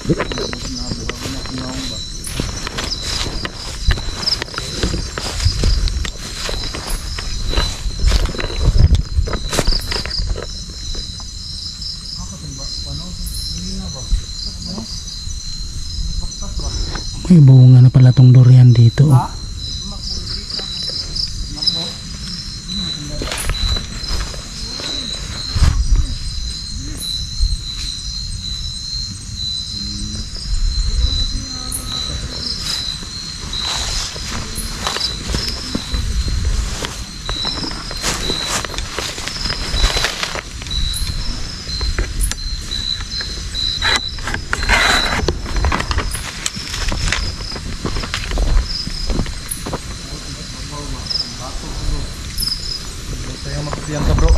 May bunga na pala tong durian dito. Yan ka bro.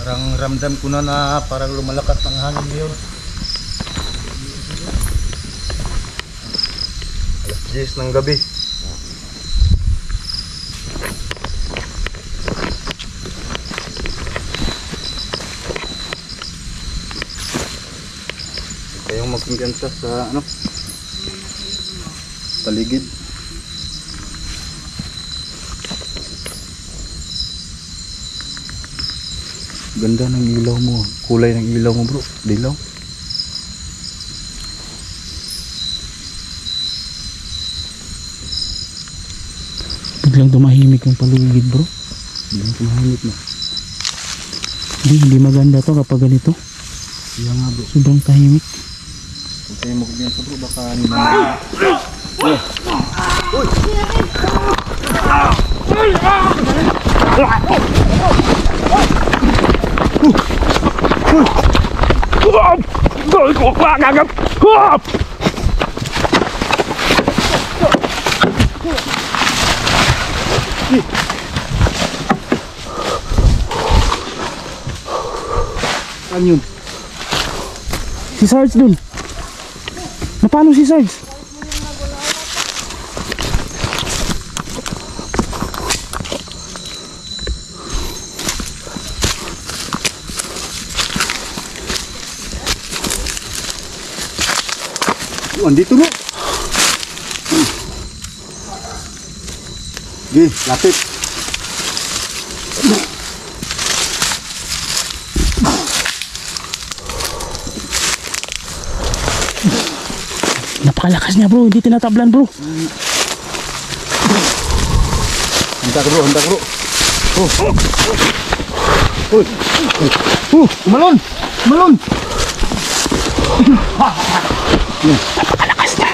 Parang ramdam ko na parang lumalakas ang hangin ngayon. Alas 10 ng gabi. Kayong magkumpiyansa sa paligid. Ganda ng ilaw mo. Kulay ng ilaw mo bro. Dilaw. Biglang tumahimik yung paligid bro. Biglang tumahimik na. Hindi maganda to kapag ganito. Iya nga bro. Sobrang tahimik. Kung kayo magkumpiyansa bro, baka nila. Ano yun? Si Sarge dun. Napalo si Sarge. Andito no. Gi, lapit. Napakalakas niya bro, hindi tinatablan bro. Handa bro. Malon. Napakalakas niya.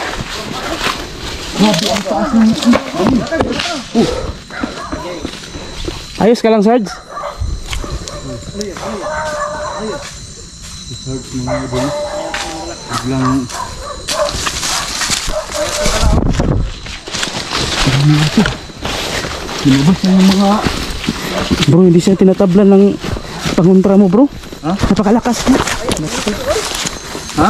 Ayos ka lang Sarge? Sarge mga idol. Biglang Kinubas na yung mga bro, hindi siya tinatablan ng pangontra mo bro. Ha? Napakalakas niya. ha?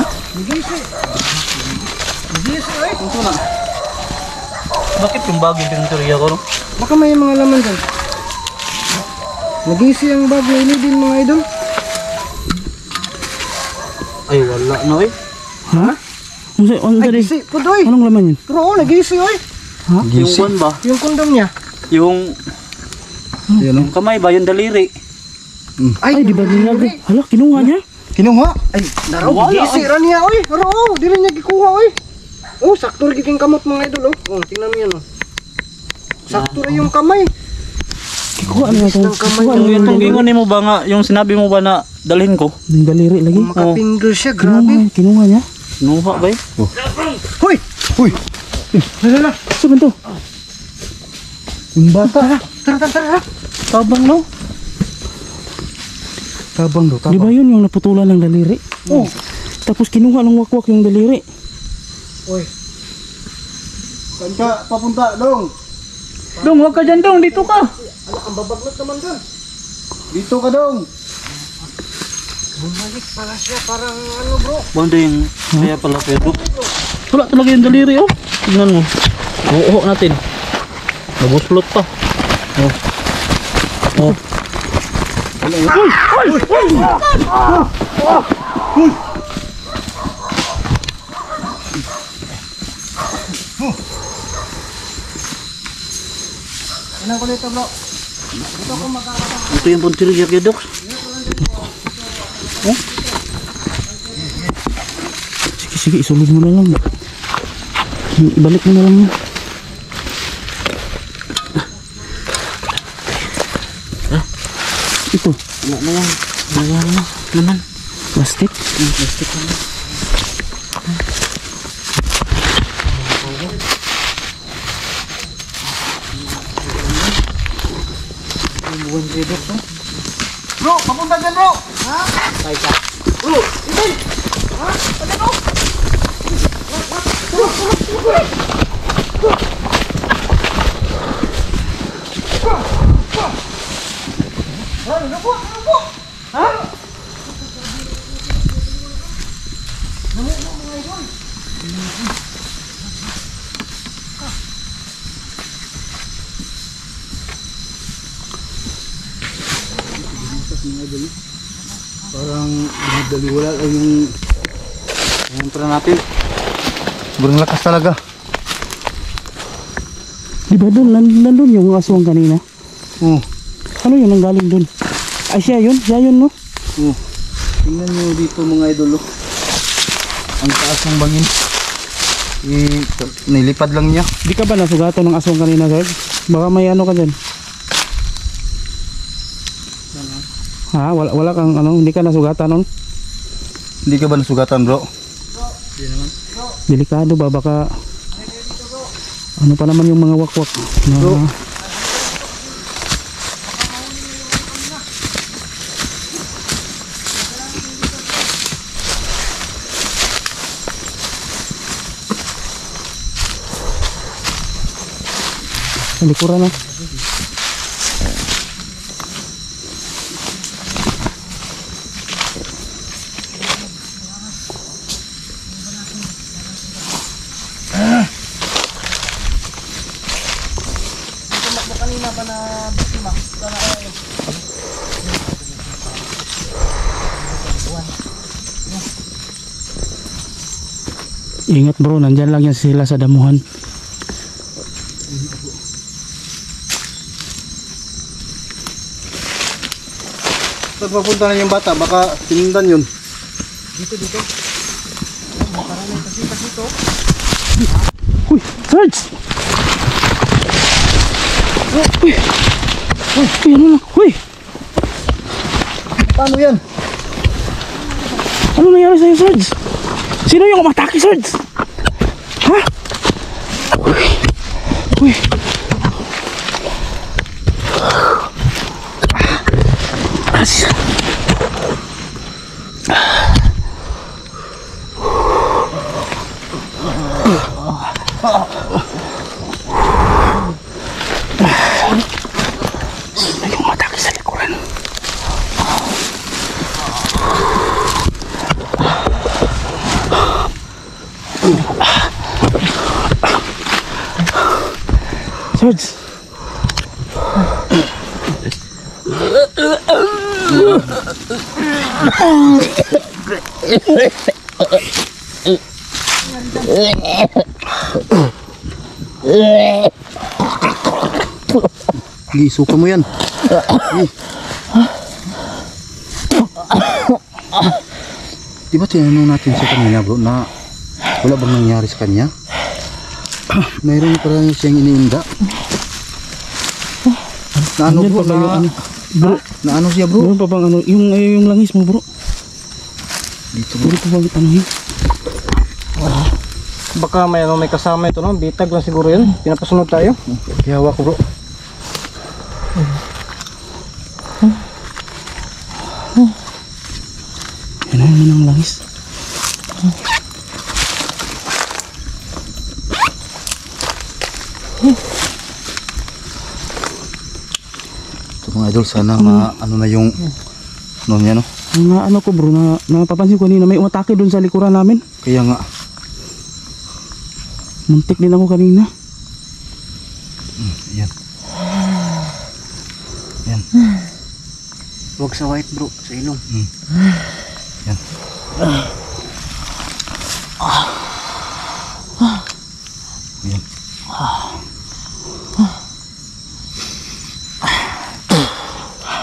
Bakit yung bagay yung pinunteriya ko no? Baka may mga laman dyan. Nag-isi ang bag na din mga idol. Ay wala na eh. Ha? Nag-isi po doy. Anong laman yun? Pero nag-isi oy. Ha? Yung one ba? Yung kondom niya. Yung Yan kamay ba? Yung daliri? Ay, di ba nilagay? Hala, kinuha niya? Kinuha? Ay, naraw. Wala, Nag-isi ra niya oy. Pero dili niya gikuha oy. Oh, sakto rin giking kamot mga idol oh. Oh, tingnan mo yan oh. Sakto rin yung kamay. Kikuha niya ito. Kikuha niya Yung ito. gingon mo ba nga, yung sinabi mo ba na dalhin ko? Yung daliri lagi. Kung makapinger siya, grabe. Kinuha niya. Nuha ba eh? Hoy! Hoy! Lala! Saan to? Yung bata! Tara! Tabang no? Tabang do, Di ba yun yung naputulan ng daliri? Oh! Tapos kinuha ng wakwak yung daliri. Hoy! Saan ka papunta, Dong? Dong, huwag ka dyan dong, dito ka! Ala, ang babagnat naman dyan. Dito ka, Dong. Bumalik pala siya, parang ano bro. Banda yung kaya pala Pedro. Wala talaga yung daliri oh. Tingnan mo. Oo natin. Nabuslot pa. Oh. Oh. Anong ko dito bro? Ito yung puntiro siya kayo, Dok. Sige, sige, isulod mo na lang. Ibalik mo na lang yan. Ito, Wala na yan. Wala na naman. plastic. Plastic na. Buwan kayo, Dok, no? Bro, papunta dyan bro! Ha? Bro, Ibin! Ha? Pwede bro! Ano po? Ano po? Ha? Parang binagdaliwala lang yung tira natin. Sobrang lakas talaga. Di ba doon, nandun yung aswang kanina? Oh, Ano yun ang galing doon? Ay, siya yun, no? oh. Tingnan nyo dito mga idol. Oh. Ang taas ng bangin. Nilipad lang niya. Di ka ba nasugatan ng aswang kanina, sir? Baka may ano ka dyan. Ha? Wala kang ano, hindi ka nasugatan nun? Hindi ka ba nasugatan, bro? Delikado ba? Baka ano pa naman yung mga wakwak na Bro. sa likuran na. Kanina pa na biktima. Sana kaya Ingat bro, nandyan lang yan sila sa damuhan. Saan papunta na yung bata? Baka tinundan yun. dito. Makarami kasi dito. Uy, Sarge! Uy! Uy, ano na? Uy! Paano yan? Ano nangyari sa'yo, Sarge? Sino yung umatake, Sarge? Ha? Uy! Uy! As... Sino yung umatake sa likuran? Sarge! Isuka mo yan. Di ba tinanong natin sa kanina, bro, na wala bang nangyari sa kanya? Mayroon pa rin siyang iniinda. Na ano, Andyan bro? pa ba yung ano? Bro, Na ano siya, bro? meron pa bang ano? Yung langis mo, bro. Dito, bro. Meron pa bang ano yun? Baka may kasama ito, no? Bitag lang siguro yun. Pinapasunod tayo. Kaya hawak ko, bro. Yan na yun ang langis. Ito mga idol, sana ano na yung ano niya, no? Ang ano ko bro, napapansin ko kanina may umatake doon sa likuran namin. Kaya nga, Muntik din ako kanina. yan. Yan. Huwag sa white bro, sa ilong. Yan. Yan.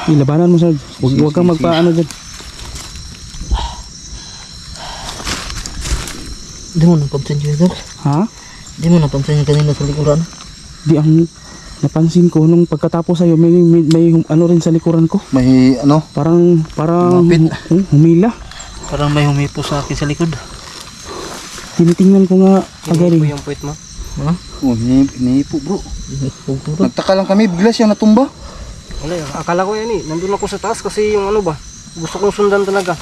Ilabanan mo Sarge. Huwag kang magpaano dyan. Di mo napansin yung idol? Ha? Di mo napansin yung kanina sa likuran? Di ang napansin ko nung pagkatapos sa'yo may ano rin sa likuran ko. May ano? Parang Lumapit. humila. Parang may humipo sa akin sa likod. Tinitingnan ko nga agad Hinipo yung puwit mo. Ha? Oh, hinipo bro. Huwag ko ba? Nagtaka lang kami, bigla siya natumba. Wala, akala ko yan nandun ako sa taas kasi yung ano ba, gusto kong sundan talaga.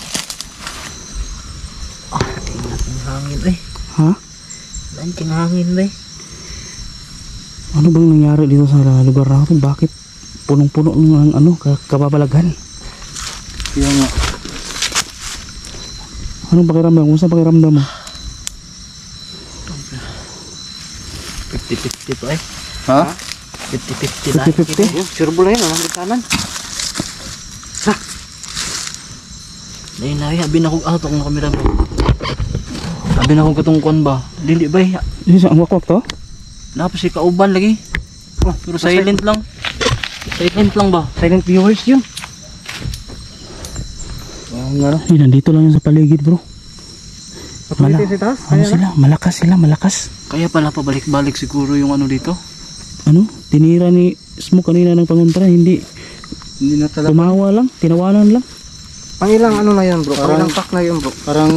Hangin eh. Ha? Lanting hangin eh. Ano bang nangyari dito sa lugar na ito? Bakit punong-puno ng ano, kababalaghan? Kaya nga. Anong pakiramdam? Kung saan pakiramdam mo? 50-50 to eh. Ha? 50-50 na. 50-50? Yun, surbol na yun, ang kanan. Dahil na abin ako ato kung kamera mo. Abin ako katungkuan ba? Dili ba eh. Ang wakwak to? Napos si kauban lagi. Oh, pero silent lang. Silent lang ba? Silent viewers yun. Nga Ay, nandito lang yun sa paligid bro. Papulitin sa taas, Ano sila? Malakas sila, malakas. Kaya pala pabalik-balik siguro yung ano dito. Ano? Tinira ni Smoke kanina ng pangontra, hindi Hindi na talaga. tumawa lang, tinawanan lang. Pangilang ano na yun bro, Parang- pangilang pack na yun bro. Parang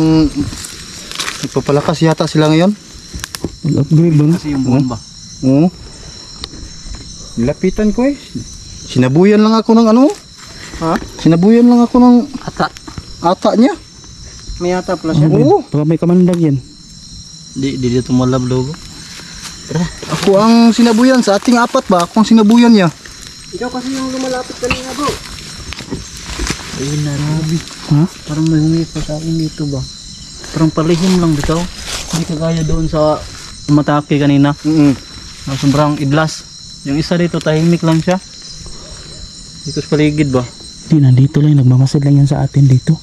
nagpapalakas yata sila ngayon. Mag-upgrade ba na? Kasi yung buwan ba? Oo. Nilapitan ko eh. Sinabuyan lang ako ng ano. Ha? Sinabuyan lang ako ng Ata. ata niya. May yata pala siya. Oo. Baka may kamandag yan. Di dito malab logo. Ako ang sinabuyan sa ating apat ba? Ako ang sinabuyan niya. Ikaw kasi yung lumalapit kanina bro. Ayun na Rabi. Ha? Parang may humipo sa akin dito ba? Parang palihim lang bitaw. Hindi kagaya doon sa umatake kanina. Na sobrang idlas. Yung isa dito tahimik lang siya. Dito sa paligid ba? Di, nandito lang, nagmamasid lang yan sa atin dito.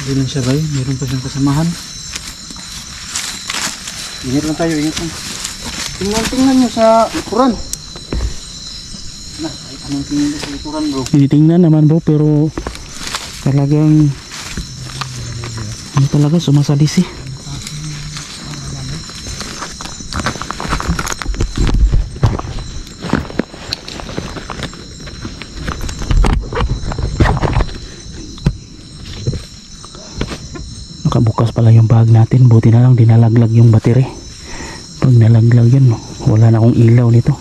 Hindi lang siya bay. Meron pa siyang kasamahan. Ingat lang tayo, ingat lang. Tingnan nyo sa likuran. Anong tingin sa likuran bro? Tinitingnan naman bro, pero talagang ano talaga, sumasadis eh. Nakabukas pala yung bag natin, buti na lang dinalaglag yung battery. Pag nalaglag yun, wala na akong ilaw nito.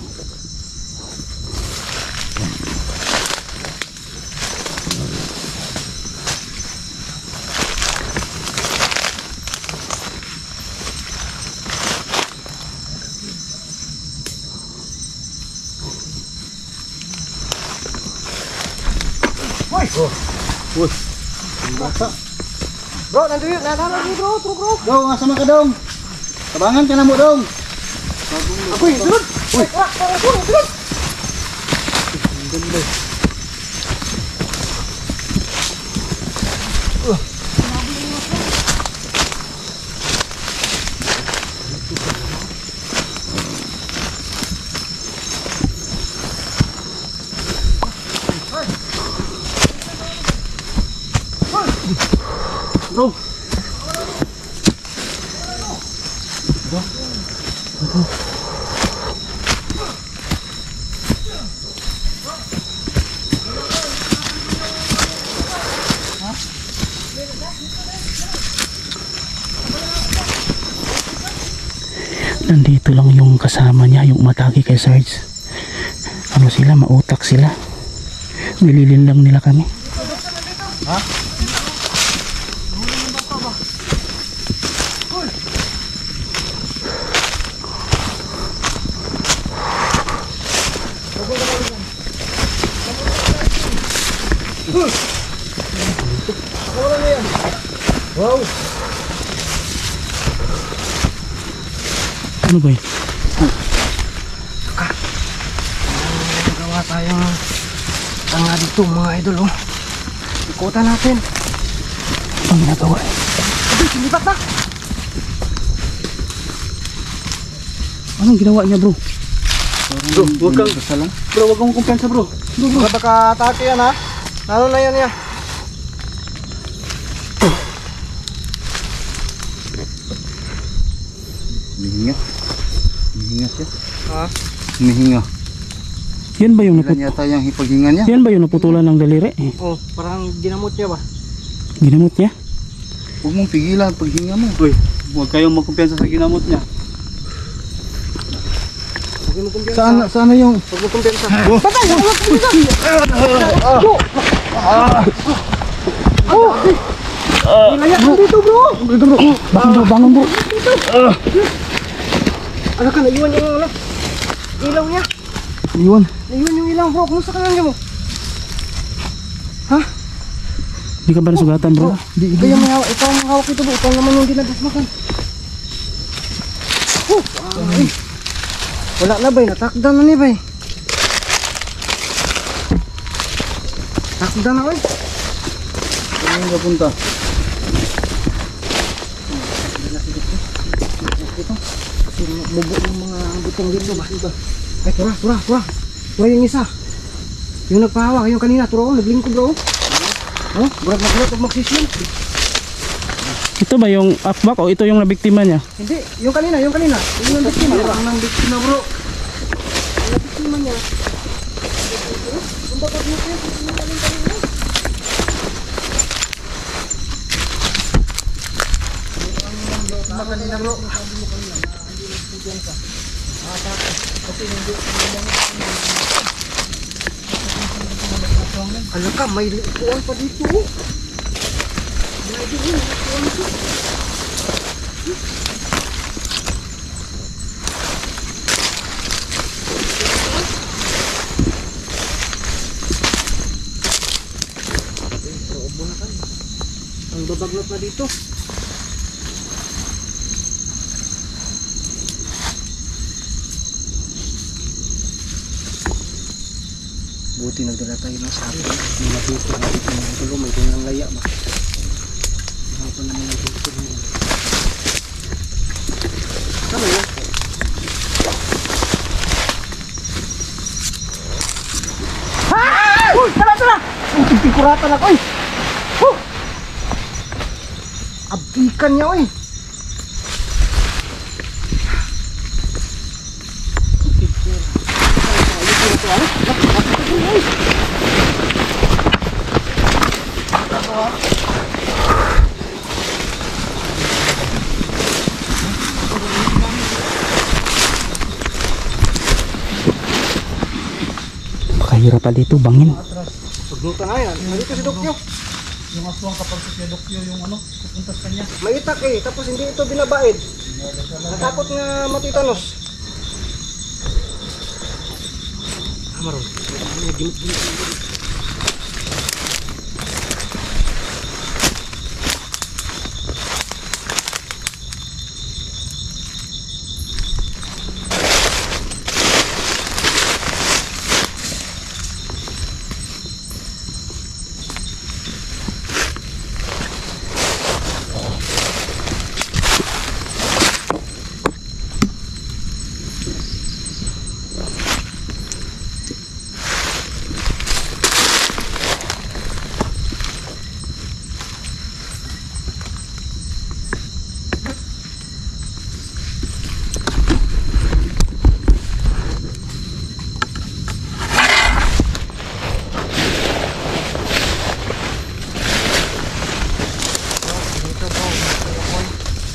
Bro, nandun yun, nandun bro, bro. Dong, asama ka dong. Tabangan ka na mo dong. Ako yung sunod. Uy, sunod. Bro! Nandito lang yung kasama niya, yung umatake kay Sarge. Ano sila, mautak sila. Nililin lang nila kami. Wow. Ano ba yun? Gawa tayo ng tanga dito mga idol oh. Ikutan natin. Ang ginagawa eh. Sinipat na. Anong ginawa niya bro? Bro, huwag kang kumpensa bro. Baka baka-atake yan ha. Ano na yan ya? Humihinga. Humihinga siya. Ha? Humihinga. Yan ba yung Ilan yata yung hipaghinga niya? yan ba yung naputulan ng daliri? Oh, parang ginamot niya ba? Ginamot niya? Huwag mong pigilan paghinga mo. Uy, huwag kayong magkumpiyansa sa ginamot niya. Huwag mo kumpiyansa. Saan yung... Huwag mo kumpiyansa. Patay! Ilaya ka dito bro! Bangon bro. Ano ka, naiwan yung ano? Ilaw niya. Iwan. Naiwan yung ilaw bro. Kumusta ka lang mo? Di ka ba nasugatan bro? Kaya may hawak. Ikaw ang hawak ito bro. Ikaw naman yung dinagasmakan. Ay. Wala na ba? Natakdan na ni ba? Takdan na ko eh. Saan yung napunta? Kasi mubo yung mga butong dito ba? Ay, tura. Tura yung isa. Yung nagpahawak, yung kanina, tura ko, naglingkod bro. Oh, burat na burat, huwag magsisyon. Ito ba yung akbak o ito yung nabiktima niya? Hindi, yung kanina. Yung biktima. Ang nang biktima bro. Yung biktima niya. Ang bakit niya yung kanina. Kanina bro. Alam ka, may likuan pa dito. Ang babaglot na dito. Buti nagdala tayo ng sabi. May natuto na dito ng tulo. May tunang laya ba? Hapon naman yung tuto na yun. Ano yun? Ah! Uy! Tara! Pikuratan ako eh! Abdikan niya eh! Kahirap pa dito, bangin. Pagluto na yan. Nandito si Dokyo. Yung aswang kapag sa Dokyo yung ano, pupunta sa kanya. May itak eh. Tapos hindi ito binabaid. Natakot nga matitanos. Amaron. Gimit.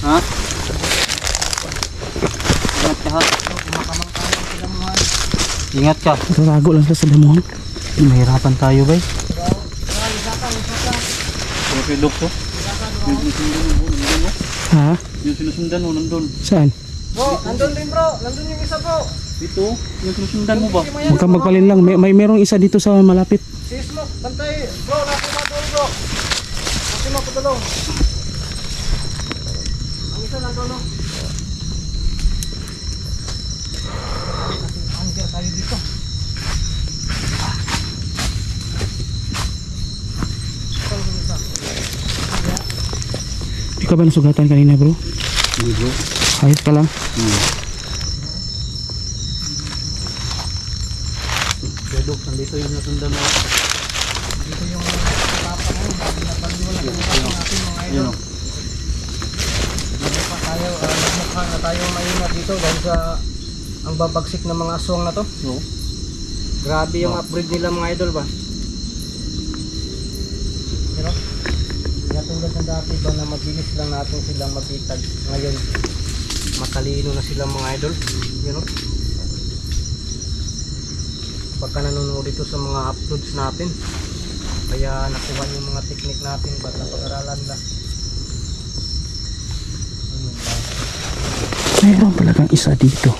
Ha? Ingat ka ha? Ingat ka. Tatago lang siya sa damuhan. Mahirapan tayo ba? Okay, Dokto. Ha? Yung sinusundan mo nandun. Saan? Bro, nandun din bro. Nandun yung isa bro. Dito, yung sinusundan mo ba? Huwag kang magpalin lang. Merong isa dito sa malapit. Si Smoke, bantay. Bro, nasa madol bro. Nasa madulong. Ang isa nandun no. Ang isa tayo dito. Di ka ba nasugatan kanina bro? Hindi bro. Ayos ka lang. Idol, nandito yung nasundan mo. Dito yung papa mo, napaliwala yung papa natin mga idol. Yun o. Nagmukha na tayong maingat dito dahil sa ang babagsik ng mga aswang na to. No? Grabe yung upgrade nila mga idol ba? Pero, katulad ng dati ba na mabilis lang natin silang mabitag. Ngayon, matalino na silang mga idol. You know? Pagka nanonood ito sa mga uploads natin, kaya nakuha yung mga technique natin ba na pag-aralan na. Mayroon talagang isa dito.